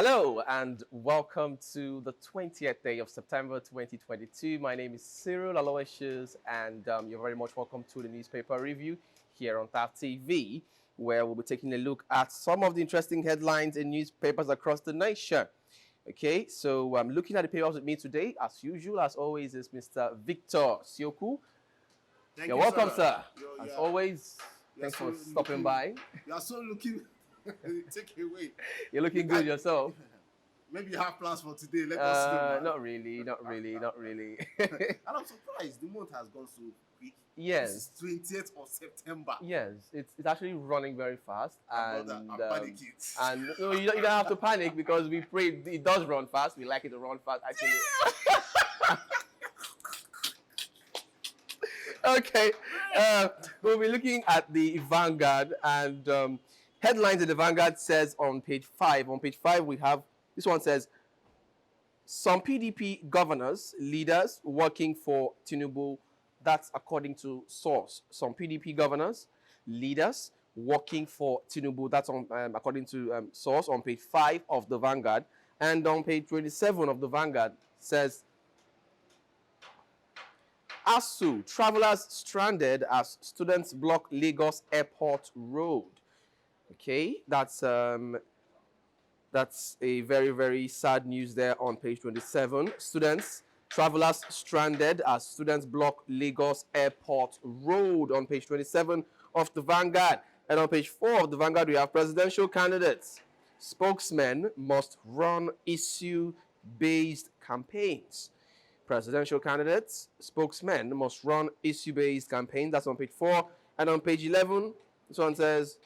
Hello and welcome to the 20th day of September 2022. My name is Cyril Aloysius and you're very much welcome to the newspaper review here on TAF TV, where we'll be taking a look at some of the interesting headlines in newspapers across the nation. Okay, so I'm looking at the papers with me today, as usual, as always, is Mr. Victor Sioku. You're welcome, sir. As always, thanks for stopping by. You are so looking. Take it away. You're looking good yourself. Maybe you have plans for today. Let us know. Not really. And I'm surprised the month has gone so quick. Yes. This is 20th of September. Yes, it's actually running very fast. And I'm panicking. And no, you don't have to panic because we pray it does run fast. We like it to run fast, actually. Okay. We'll be looking at the Vanguard and headlines in the Vanguard says on page 5. On page 5, we have, this one says, some PDP governors, leaders working for Tinubu. That's according to source. Some PDP governors, leaders working for Tinubu. That's on according to source on page 5 of the Vanguard. And on page 27 of the Vanguard says, ASU, travelers stranded as students block Lagos Airport Road. Okay, that's a very, very sad news there on page 27. Students, travelers stranded as students block Lagos Airport Road on page 27 of the Vanguard. And on page 4 of the Vanguard, we have presidential candidates. Spokesmen must run issue-based campaigns. Presidential candidates, spokesmen must run issue-based campaigns. That's on page 4. And on page 11, this one says,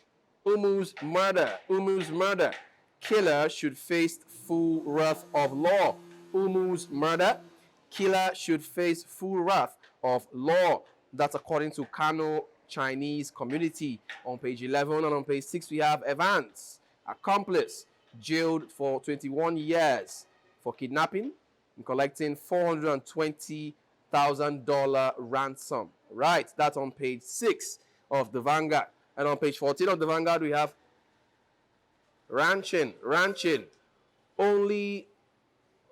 Umu's murder. Killer should face full wrath of law. Umu's murder. Killer should face full wrath of law. That's according to Kano Chinese community on page 11. And on page 6, we have Evans, accomplice, jailed for 21 years for kidnapping and collecting $420,000 ransom. Right, that's on page 6 of the Vanguard. And on page 14 of the Vanguard, we have ranching. Only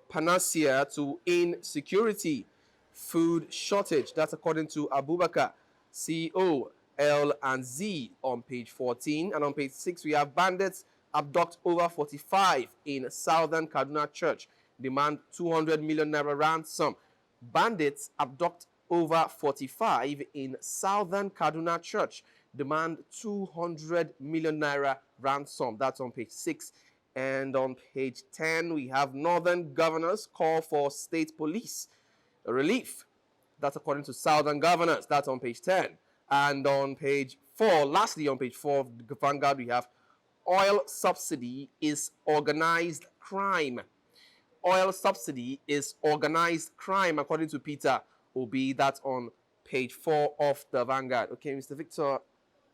panacea to insecurity. Food shortage. That's according to Abubakar, CEO, L&Z on page 14. And on page 6, we have bandits abduct over 45 in Southern Kaduna Church. Demand 200 million naira ransom. Bandits abduct over 45 in Southern Kaduna Church. Demand 200 million naira ransom. That's on page 6. And on page 10, we have Northern governors call for state police relief. That's according to Southern governors. That's on page 10. And on page 4, lastly on page 4 of the Vanguard, we have oil subsidy is organized crime. Oil subsidy is organized crime, according to Peter Obi. That's on page 4 of the Vanguard. Okay, Mr. Victor,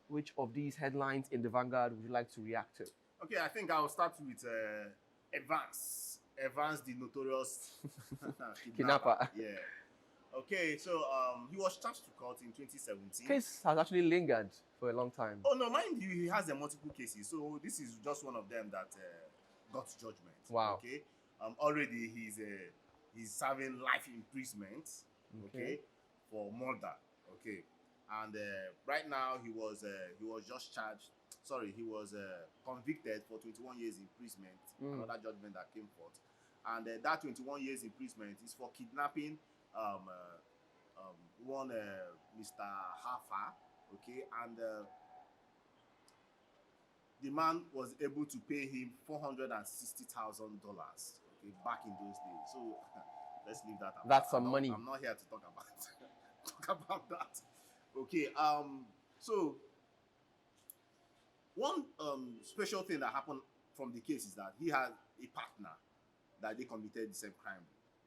which of these headlines in the Vanguard would you like to react to? Okay, I think I'll start with Evans. Evans, the notorious Kidnapper. Yeah. Okay, so he was charged to court in 2017. Case has actually lingered for a long time. Oh no, mind you, he has multiple cases. So this is just one of them that got judgment. Wow. Okay. Already he's serving life imprisonment. Okay. For murder. Okay. And right now he was just charged. Sorry, he was convicted for 21 years imprisonment. Another judgment that came forth, and that 21 years imprisonment is for kidnapping one Mr. Hafa. Okay, and the man was able to pay him $460,000. Okay, back in those days. So let's leave that. That's some money. I'm not here to talk about that. Okay. So one special thing that happened from the case is that he had a partner that they committed the same crime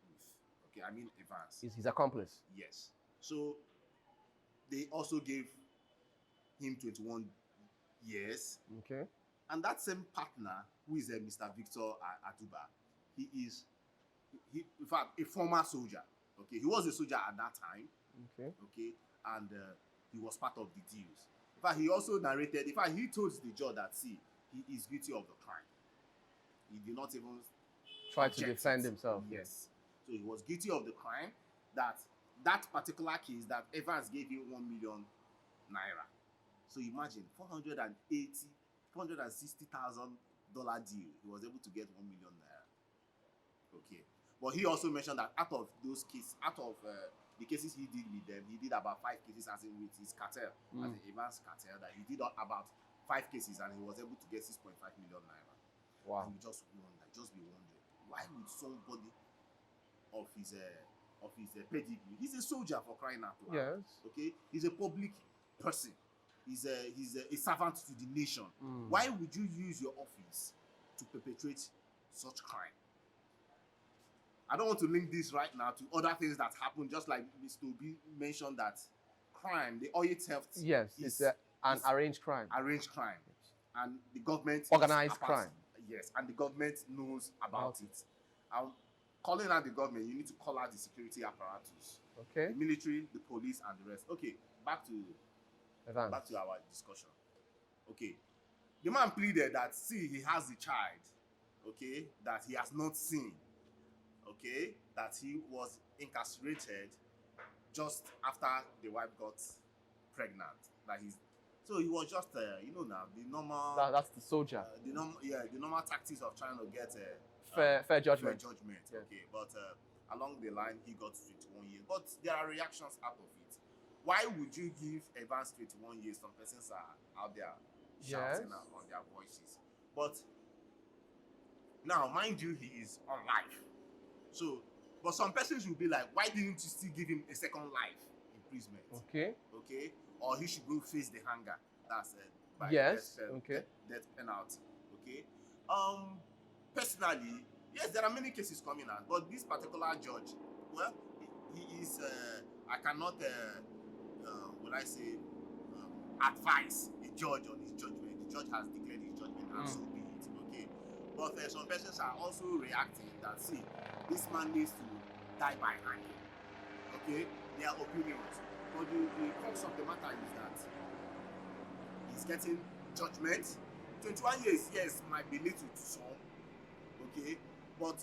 with. Okay, I mean Evans. Is his accomplice? Yes. So they also gave him 21 years. Okay. And that same partner, who is Mr. Victor Aduba, he is, in fact, a former soldier. Okay, he was a soldier at that time. Okay. Okay, and he was part of the deals. In fact, he also narrated. In fact, he told the judge that, see, he is guilty of the crime. He did not even Try to object defend it. himself. Yes. So he was guilty of the crime. That particular case that Evans gave him 1 million naira. So imagine $460,000 deal. He was able to get 1 million naira. Okay. But he also mentioned that out of those cases, the cases he did with them, he did about 5 cases as in with his cartel, as an Evans cartel, that he did about 5 cases and he was able to get 6.5 million naira. Wow. And you just be wondering, why would somebody of his pedigree? He's a soldier, for crying out loud. Yes. Okay, he's a public person. He's a servant to the nation. Why would you use your office to perpetrate such crime? I don't want to link this right now to other things that happen, just like Mr. Obi mentioned that crime, the oil theft, yes, it's an arranged crime. Arranged crime. And the government organized crime. Yes, and the government knows about it. I'm calling out the government. You need to call out the security apparatus. Okay. The military, the police, and the rest. Okay, back to our discussion. Okay, the man pleaded that he has a child. Okay, that he has not seen. Okay, that he was incarcerated just after the wife got pregnant. So he was just, the normal. That's the soldier. The normal tactics of trying to get fair judgment. Fair judgment. Yeah. Okay, but along the line he got 21 years. But there are reactions out of it. Why would you give Evans 21 years? Some persons are out there shouting out on their voices. But now, mind you, he is on life. So, but some persons will be like, why didn't you still give him a second life imprisonment? Okay. Okay. Or he should go face the hunger. That's by death penalty. Okay. Personally, yes, there are many cases coming out, but this particular judge, well, he is. I cannot, advise a judge on his judgment. The judge has declared his judgment, and so be it. Okay. But some persons are also reacting that this man needs to die by hanging. Okay, their opinions. But the crux of the matter is that he's getting judgment. 21 years, yes, might be little to some. Okay, but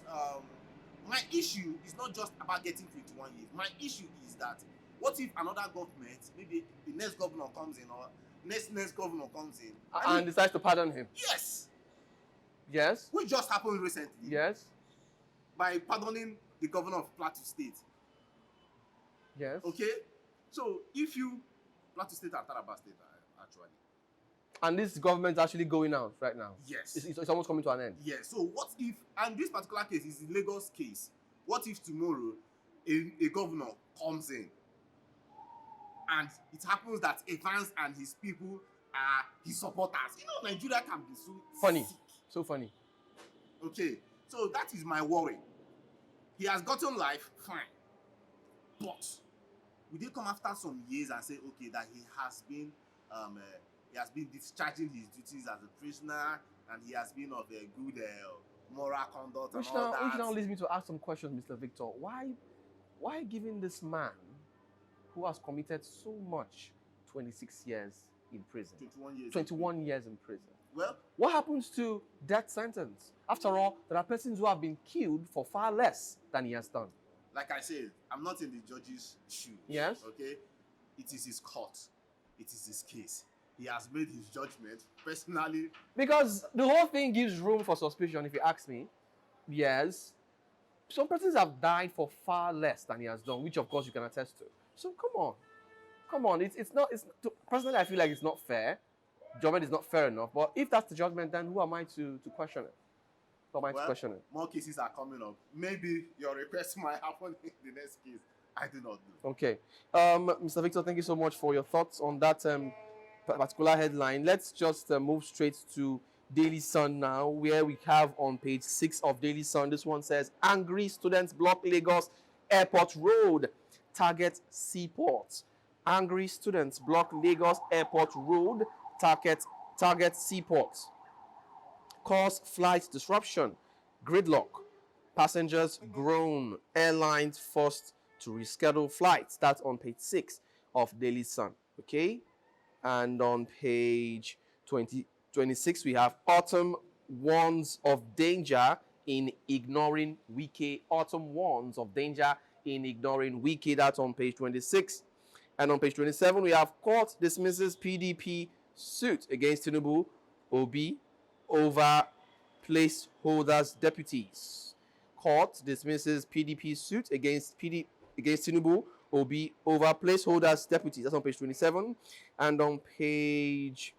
my issue is not just about getting 21 years. My issue is that what if another government, maybe the next governor comes in or next governor comes in and decides to pardon him? Yes. Yes. Which just happened recently. Yes. By pardoning the governor of Plateau State. Yes. Okay? So, Plateau State and Taraba State, actually. And this government is actually going out right now. Yes. It's almost coming to an end. Yes. So, what if, and this particular case is the Lagos case, what if tomorrow a governor comes in and it happens that Evans and his people are his supporters? Nigeria can be so funny. Sick. So funny. Okay. So, that is my worry. He has gotten life, fine. But will they come after some years and say, okay, that he has been discharging his duties as a prisoner and he has been of a good moral conduct and all that? Which now leads me to ask some questions, Mr. Victor. Why giving this man who has committed so much 26 years in prison? 21 years in prison. Well, what happens to death sentence? After all, there are persons who have been killed for far less than he has done. Like I said, I'm not in the judge's shoes. Yes. Okay? It is his court. It is his case. He has made his judgment. Personally. Because the whole thing gives room for suspicion, if you ask me. Yes. Some persons have died for far less than he has done, which of course you can attest to. So come on. Personally, I feel like it's not fair. Judgment is not fair enough. But if that's the judgment, then who am I to question it? More cases are coming up. Maybe your request might happen in the next case. I do not know. Okay. Mr. Victor, thank you so much for your thoughts on that particular headline. Let's just move straight to Daily Sun now, where we have on page 6 of Daily Sun. This one says, angry students block Lagos Airport Road, target seaport. Angry students block Lagos Airport Road, target seaport. Cause flight disruption, gridlock. Passengers groan. Airlines forced to reschedule flights. That's on page 6 of Daily Sun. Okay? And on page 26, we have autumn warns of danger in ignoring Wike. Autumn warns of danger in ignoring Wike. That's on page 26. And on page 27, we have court dismisses PDP suit against Tinubu Obi over placeholders deputies. Court dismisses PDP suit against Tinubu Obi over placeholders deputies. That's on page 27. And on page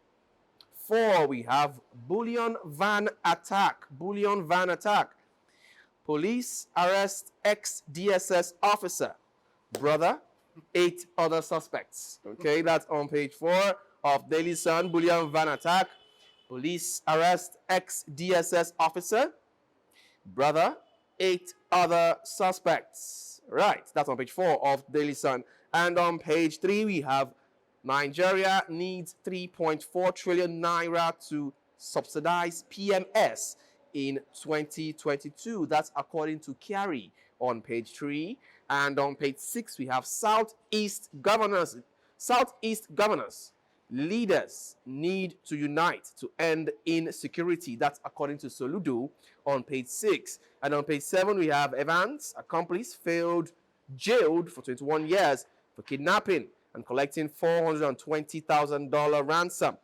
4, we have bullion van attack. Bullion van attack. Police arrest ex-DSS officer. Brother, 8 other suspects. Okay, that's on page 4 of Daily Sun. Bullion van attack. Police arrest ex-DSS officer. Brother, 8 other suspects. Right, that's on page 4 of Daily Sun. And on page 3, we have Nigeria needs 3.4 trillion naira to subsidize PMS in 2022. That's according to Kyari on page 3. And on page 6, we have Southeast governors. Southeast governors, leaders need to unite to end insecurity. That's according to Soludo on page 6. And on page 7, we have Evans, accomplice, jailed for 21 years for kidnapping and collecting $420,000 ransom.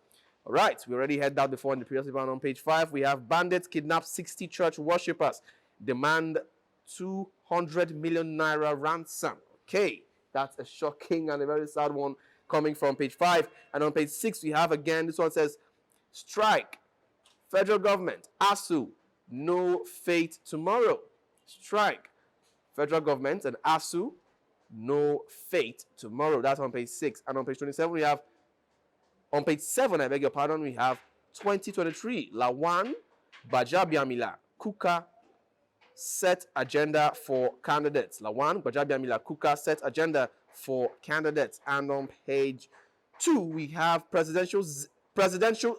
All right, we already had that before in the previous event. On page 5, we have bandits kidnap 60 church worshippers, demand 200 million naira ransom. Okay, that's a shocking and a very sad one coming from page 5. And on page 6, we have again, this one says, strike, federal government, ASU, no fate tomorrow. Strike, federal government and ASU, no fate tomorrow. That's on page 6. And on page 27, we have, on page 7, I beg your pardon, we have 2023, Lawan Bajabiamila Kuka set agenda for candidates. Lawan Bajabiamila Kuka set agenda for candidates. And on page 2, we have presidential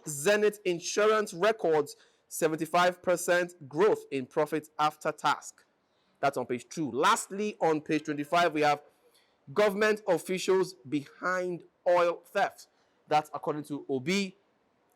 Zenith insurance records 75% growth in profit after tax. That's on page 2. Lastly, on page 25, we have government officials behind oil theft. That's according to Obi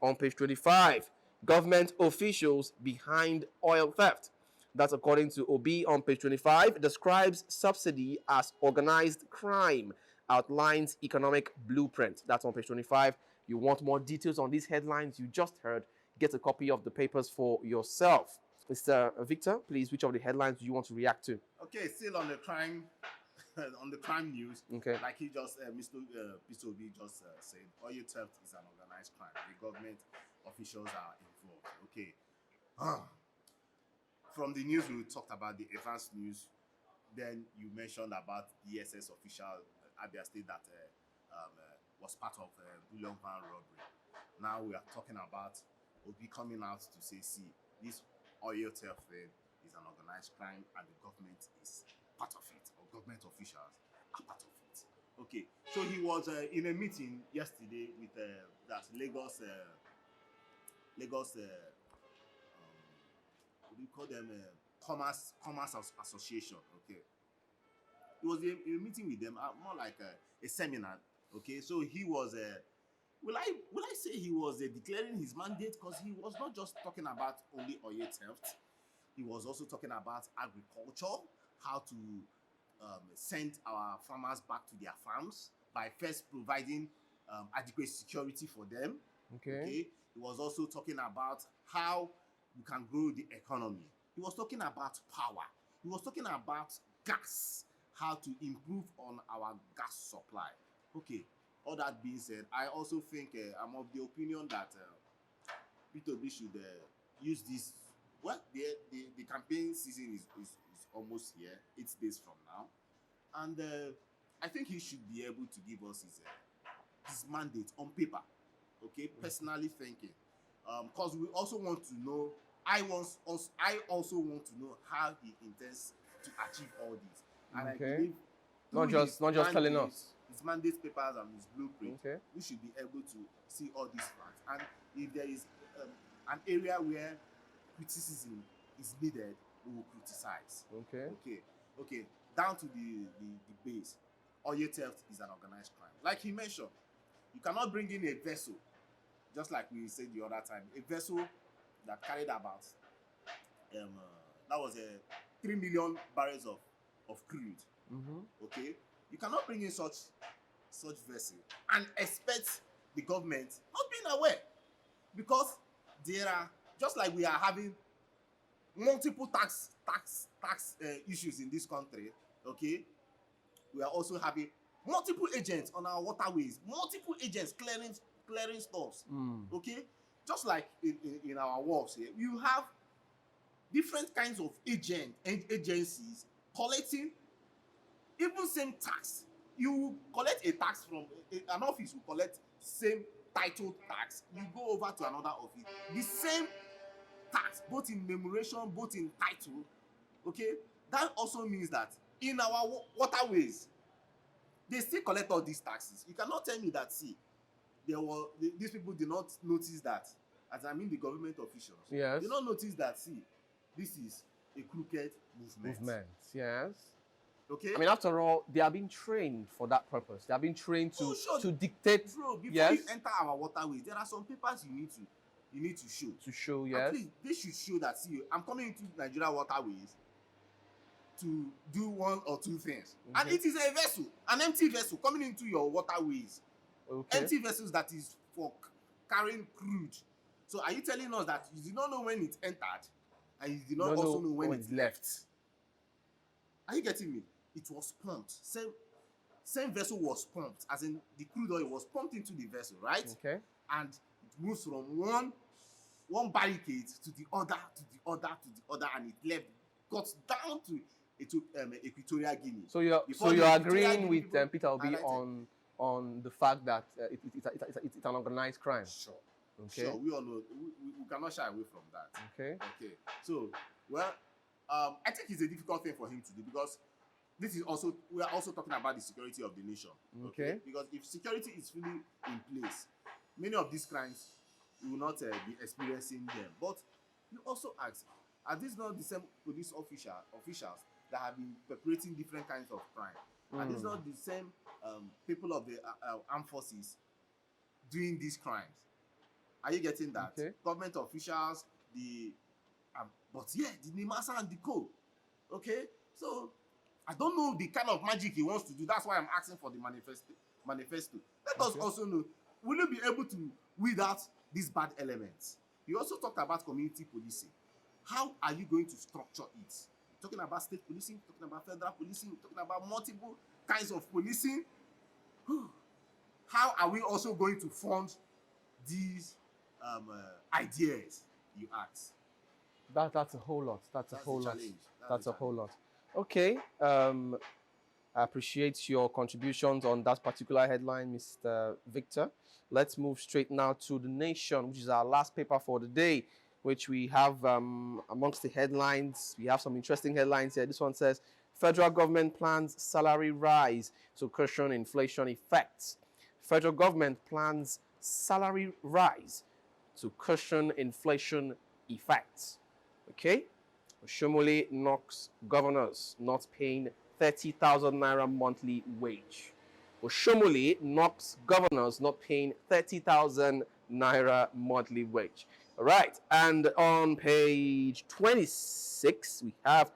on page 25. Government officials behind oil theft. That's according to Obi on page 25. It describes subsidy as organized crime. Outlines economic blueprint. That's on page 25. You want more details on these headlines you just heard, get a copy of the papers for yourself. Mr. Victor, please, which of the headlines do you want to react to? Okay, still on the crime, on the crime news. Okay. Like he just, Mr. Obi just said, oil theft is an organized crime. The government officials are involved. Okay. From the news, we talked about the advanced news. Then you mentioned about the DSS official Abia State that was part of bullion van robbery. Now we are talking about Obi coming out to say, see, this oil theft is an organized crime and the government is part of it, or government officials are part of it. Okay, so he was in a meeting yesterday with that Lagos, what do you call them? Commerce Association. Okay, he was in a meeting with them, more like a seminar. Okay, so he was. Will I say he was declaring his mandate, because he was not just talking about only oil theft. He was also talking about agriculture, how to send our farmers back to their farms by first providing adequate security for them. Okay. He was also talking about how you can grow the economy. He was talking about power. He was talking about gas, how to improve on our gas supply. Okay. All that being said, I also think I'm of the opinion that P2B should use this. Well, the campaign season is almost here, 8 days from now. And I think he should be able to give us his mandate on paper. Okay, personally thinking. Because we also want to know, I also want to know how he intends to achieve all this. And I believe not just telling us. His mandate papers and his blueprint, we should be able to see all these facts. And if there is an area where criticism is needed, we will criticize. Okay. Down to the base. Oil theft is an organized crime. Like he mentioned, you cannot bring in a vessel, just like we said the other time. A vessel that carried about that was 3 million barrels of crude. Okay, you cannot bring in such vessel and expect the government not being aware, because there are, just like we are having multiple tax issues in this country. Okay, we are also having multiple agents on our waterways, multiple agents clearing stuffs. Okay, just like in our wharves here, you have different kinds of agencies collecting even same tax. You collect a tax from an office, will collect same titled tax. You go over to another office, the same tax, both in enumeration, both in title. Okay, that also means that in our waterways, they still collect all these taxes. You cannot tell me that, see, these people did not notice that, as I mean the government officials. Yes. Did not notice that, see, this is a crooked movement. Yes. Okay. I mean, after all, they are being trained for that purpose. They are being trained to dictate. Bro, before yes. you enter our waterways, there are some papers you need to show. To show, yes. At least they should show that, see, I'm coming into Nigeria waterways to do one or two things. And it is a vessel, an empty vessel coming into your waterways. Okay. Empty vessels that is for carrying crude. So are you telling us that you did not know when it entered and you did not also know when it left? Are you getting me? It was pumped. Same vessel was pumped, as in the crude oil was pumped into the vessel, right? Okay. And it moves from one barricade to the other, and it got down to Equatorial Guinea. So you're agreeing with Peter Obi on the fact that it's an organized crime. Sure. Okay. Sure. We all know. We cannot shy away from that. Okay. Okay. So, well, I think it's a difficult thing for him to do, because we are also talking about the security of the nation. Okay. Because if security is fully in place, many of these crimes, we will not be experiencing them. But you also ask, are these not the same police officials that have been perpetrating different kinds of crime? Are these not the same people of the armed forces doing these crimes? Are you getting that? Okay. Government officials, but yeah, the Nimasa and the co. Okay, so I don't know the kind of magic he wants to do. That's why I'm asking for the manifesto. Let us also know, will you be able to weed out these bad elements? You also talked about community policing. How are you going to structure it? Talking about state policing, talking about federal policing, talking about multiple kinds of policing. How are we also going to fund these ideas, you ask? That's a whole lot. That's a whole lot. That's a whole lot. Okay. I appreciate your contributions on that particular headline, Mr. Victor. Let's move straight now to The Nation, which is our last paper for the day, which we have amongst the headlines. We have some interesting headlines here. This one says, federal government plans salary rise to cushion inflation effects. Federal government plans salary rise to cushion inflation effects. Okay? Oshomole knocks governors not paying 30,000 naira monthly wage. Oshomole knocks governors not paying 30,000 naira monthly wage. All right, and on page 26, we have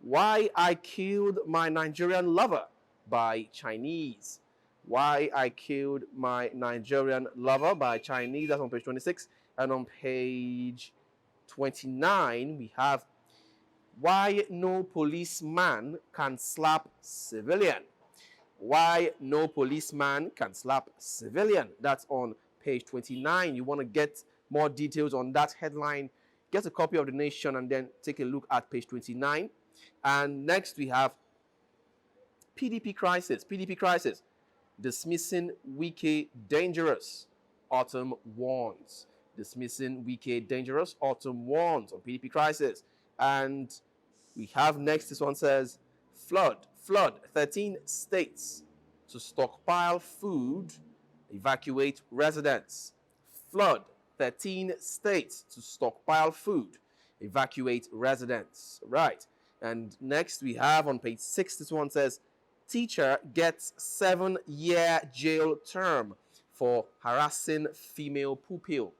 Why I Killed My Nigerian Lover by Chinese. Why I Killed My Nigerian Lover by Chinese. That's on page 26. And on page 29, we have Why No Policeman Can Slap Civilian. Why No Policeman Can Slap Civilian. That's on page 29. You want to get more details on that headline, get a copy of The Nation and then take a look at page 29. And next we have PDP crisis. PDP crisis. Dismissing Wike dangerous. Autumn warns. Dismissing Wike dangerous. Autumn warns on PDP crisis. And we have next, this one says, flood. 13 states to stockpile food, evacuate residents. Flood. 13 states to stockpile food, evacuate residents. Right. And next we have on page 6, this one says, teacher gets 7-year jail term for harassing female pupil.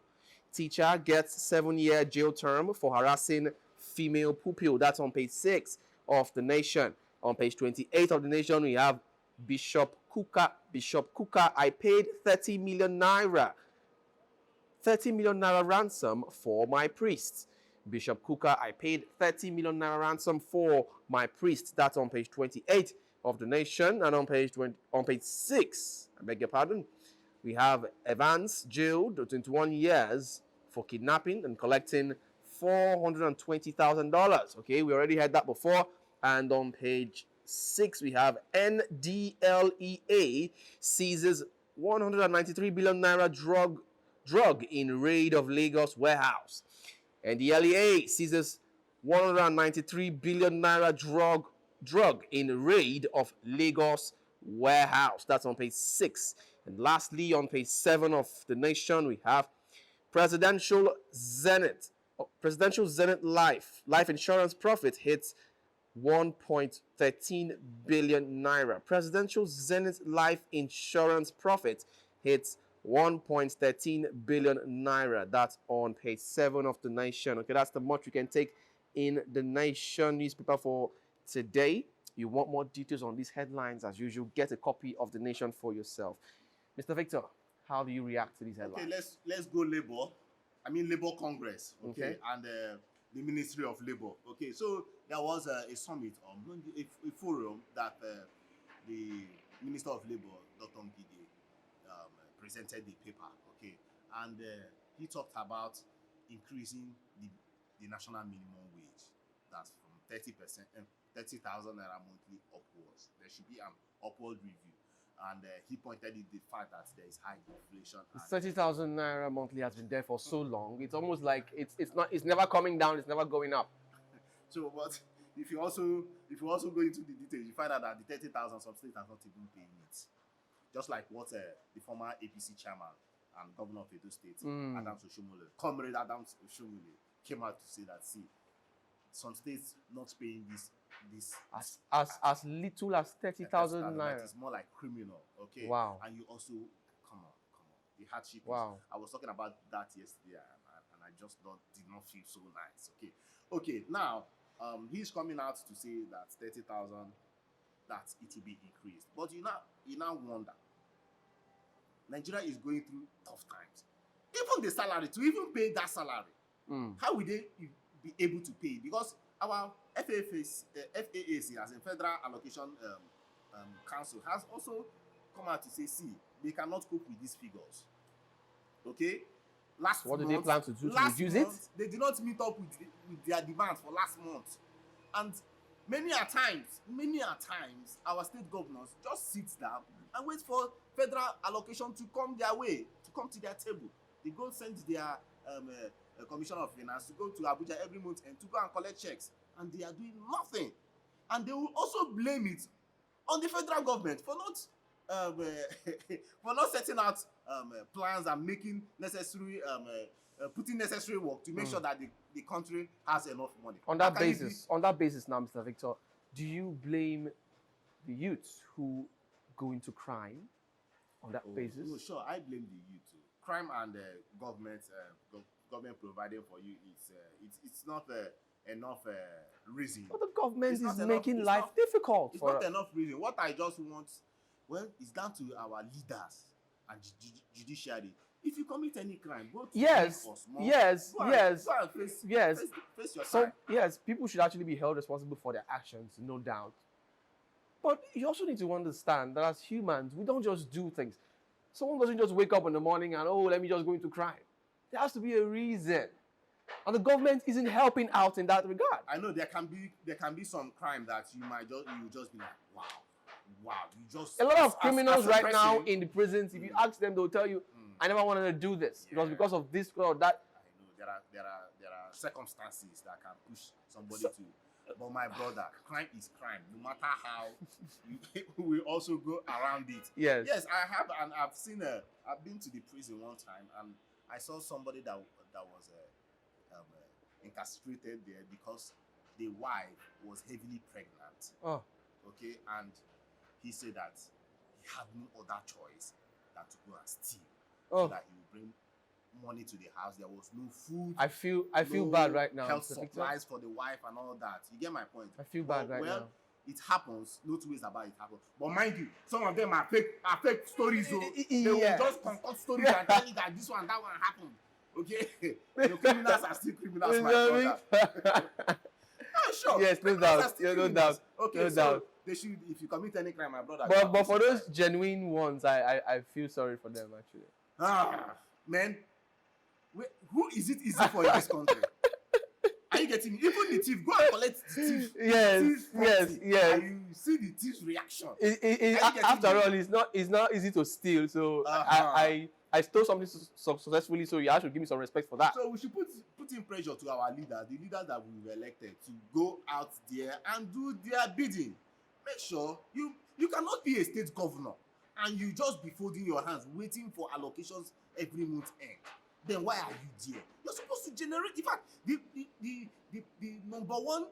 Teacher gets 7-year jail term for harassing female pupil. That's on page 6 of The Nation. On page 28 of The Nation, we have Bishop Kuka. Bishop Kuka, I paid 30 million naira. 30 million naira ransom for my priest. Bishop Kuka, I paid 30 million naira ransom for my priest. That's on page 28 of The Nation. And on page 6, I beg your pardon, we have Evans jailed 21 years for kidnapping and collecting $420,000. Okay, we already had that before. And on page 6, we have NDLEA seizes 193 billion naira drug in raid of Lagos warehouse. NDLEA seizes 193 billion naira drug in raid of Lagos warehouse. That's on page 6. And lastly, on page 7 of The Nation, we have Presidential Zenith life insurance profit hits 1.13 billion naira. Presidential Zenith life insurance profit hits 1.13 billion naira. That's on page 7 of The Nation. Okay, that's the much you can take in The Nation newspaper for today. You want more details on these headlines, as usual, get a copy of The Nation for yourself. Mr. Victor, how do you react to these headlines? Okay, let's go Labour. I mean Labour Congress, okay. And the Ministry of Labour. Okay, so there was a summit, a forum that the Minister of Labour, Dr. Ngide, presented the paper, okay, and he talked about increasing the national minimum wage. That's from 30%, 30,000 naira monthly upwards. There should be an upward review. And he pointed at the fact that there is high inflation. 30,000 naira monthly has been there for so long. It's almost like it's never coming down. It's never going up. So, but if you also go into the details, you find out that the 30,000 some states are not even paying it. Just like what the former APC chairman and governor of Edo State, Adams Oshomole, Comrade Adams Oshomole, came out to say that, see, some states not paying this as little as 30,000 naira. It's more like criminal, okay? Wow. And you also come on. The hardship. Wow. I was talking about that yesterday, and I just did not feel so nice. Okay. Now, he's coming out to say that 30,000, that it will be increased. But you now wonder. Nigeria is going through tough times. Even the salary, to even pay that salary, how will they be able to pay? Because our FAAC, as in Federal Allocation Council, has also come out to say, see, they cannot cope with these figures. Okay? What do they plan to do to reduce it? They did not meet up with their demands for last month. And many a times, our state governors just sit down and wait for federal allocation to come their way, to come to their table. They go send their Commissioner of Finance to go to Abuja every month and to go and collect checks, and they are doing nothing. And they will also blame it on the federal government for not setting out plans and making necessary putting necessary work to make sure that the country has enough money. On that basis now, Mr. Victor, do you blame the youths who go into crime on that basis? No, sure, I blame the youth too. Crime and government providing for you, it's not enough reason. But the government is making life difficult. It's not enough reason. What I just want, well, it's down to our leaders and judiciary. If you commit any crime, go to yes, face your so yes, people should actually be held responsible for their actions, no doubt. But you also need to understand that as humans, we don't just do things. Someone doesn't just wake up in the morning and, let me just go into crime. There has to be a reason. And the government isn't helping out in that regard. I know there can be some crime that you just be like, wow, you just... A lot of criminals right now in the prisons, if you ask them, they'll tell you, I never wanted to do this. It was because of this or that. I know there are circumstances that can push somebody to... But my brother, crime is crime. No matter how, we will also go around it. Yes, I have, and I've been to the prison one time, and I saw somebody that was incarcerated there because the wife was heavily pregnant. Oh. Okay, and he said that he had no other choice than to go and steal. So that he will bring money to the house. There was no food. I feel no bad right now. Health Mr. Victor. supplies for the wife and all that. You get my point? I feel bad right now. It happens. No two ways about it happens. But mind you, some of them are fake stories. So they will just concoct stories and tell you that this one, that one happened. Okay, the criminals are still criminals, my brother. Oh, sure. Yes, no doubt. Yeah, no doubt. Okay, no so doubt. they should, if you commit any crime, my brother. But for those genuine ones, I feel sorry for them actually. Man, who is it easy for in this country? Are you getting me? Even the thief, go and collect the thief. Yes. And you see the thief's reaction. After all, it's not easy to steal. So I stole something successfully. So you have to give me some respect for that. So we should put in pressure to our leaders, the leaders that we've elected, to go out there and do their bidding. Make sure you cannot be a state governor and you just be folding your hands, waiting for allocations every month end. Then why are you there? You're supposed to generate. In fact, the number one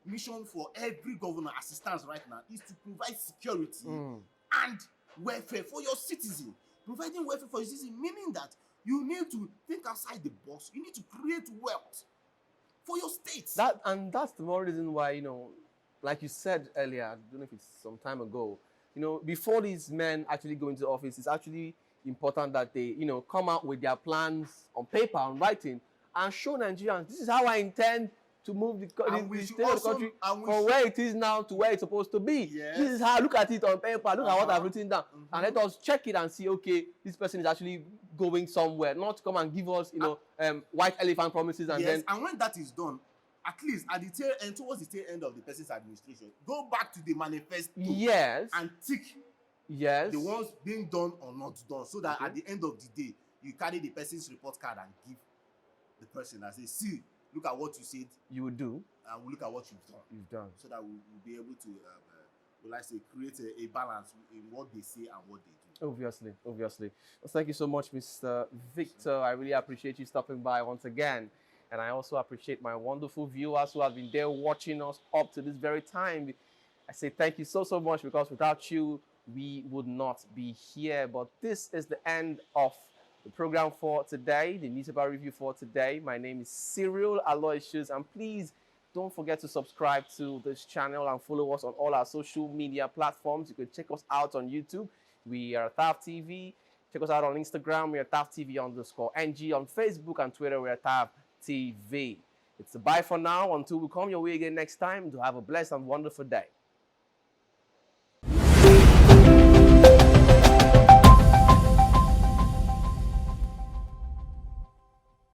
mission for every governor assistance right now is to provide security and welfare for your citizen. Providing welfare for your citizen, meaning that you need to think outside the box. You need to create wealth for your state. That's the more reason why, like you said earlier, I don't know if it's some time ago, before these men actually go into office, it's actually important that they, come out with their plans on paper, on writing, and show Nigerians, this is how I intend to move the state of the country from where it is now to where it's supposed to be. Yes. This is how, look at it on paper, look at what I've written down, and let us check it and see, okay, this person is actually going somewhere, not come and give us, white elephant promises and then... And when that is done, at least at the tail end, towards the tail end of the person's administration, go back to the manifesto and tick the ones being done or not done, so that at the end of the day, you carry the person's report card and give the person and say, see, look at what you said you would do, and we'll look at what you've done. So that we'll be able to, create a balance in what they say and what they do. Obviously. Well, thank you so much, Mr. Victor. I really appreciate you stopping by once again. And I also appreciate my wonderful viewers who have been there watching us up to this very time. I say thank you so much, because without you, we would not be here. But this is the end of the program for today, the newspaper review for today. My name is Cyril Aloysius, and please don't forget to subscribe to this channel and follow us on all our social media platforms. You can check us out on YouTube. We are TAF TV. Check us out on Instagram. We are TAF TV_NG. On Facebook and Twitter, we are TAF TV. It's a bye for now until we come your way again next time. To have a blessed and wonderful day.